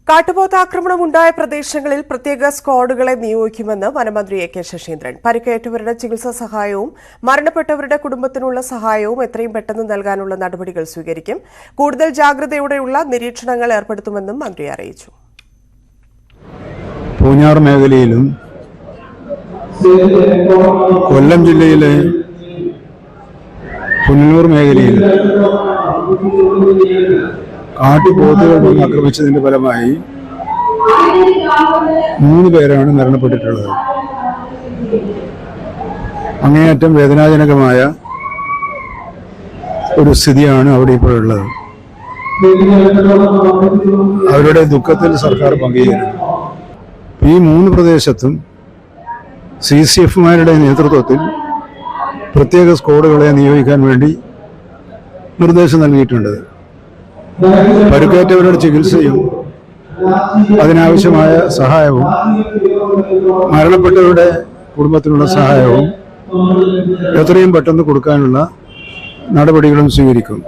കാട്ടുപോത്താക്രമണമുണ്ടായ പ്രദേശങ്ങളിൽ പ്രത്യേക സ്ക്വാഡുകളെ നിയോഗിക്കുമെന്ന് വനമന്ത്രി A K Saseendran. പരിക്കേറ്റവരുടെ ചികിത്സാ സഹായവും മരണപ്പെട്ടവരുടെ കുടുംബത്തിനുള്ള സഹായവും എത്രയും പെട്ടെന്ന് നൽകാനുള്ള നടപടികൾ സ്വീകരിക്കും. കൂടുതൽ ജാഗ്രതയോടെയുള്ള നിരീക്ഷണങ്ങൾ ഏർപ്പെടുത്തുമെന്നും മന്ത്രി അറിയിച്ചു. പൂഞ്ഞാർ മേഖലയിലും കൊല്ലം ജില്ലയിലെ പുനലൂർ മേഖലയിലും കാട്ടുപോത്തുകൾ ആക്രമിച്ചതിന്റെ ഫലമായി 3 പേരാണ് മരണപ്പെട്ടിട്ടുള്ളത്. അങ്ങേയറ്റം വേദനാജനകമായ ഒരു സ്ഥിതിയാണ് അവിടെ ഇപ്പോൾ ഉള്ളത്. അവരുടെ ദുഃഖത്തിൽ സർക്കാർ പങ്കുചേരുന്നു. ഈ 3 പ്രദേശത്തും CCF-മാരുടെ നേതൃത്വത്തിൽ പ്രത്യേക സ്ക്വാഡുകളെ നിയോഗിക്കാൻ വേണ്ടി നിർദ്ദേശം നൽകിയിട്ടുണ്ട്. പരിക്കേറ്റവരുടെ ചികിത്സയും അതിനാവശ്യമായ സഹായവും മരണപ്പെട്ടവരുടെ കുടുംബത്തിനുള്ള സഹായവും എത്രയും പെട്ടെന്ന് കൊടുക്കാനുള്ള നടപടികളും സ്വീകരിക്കും.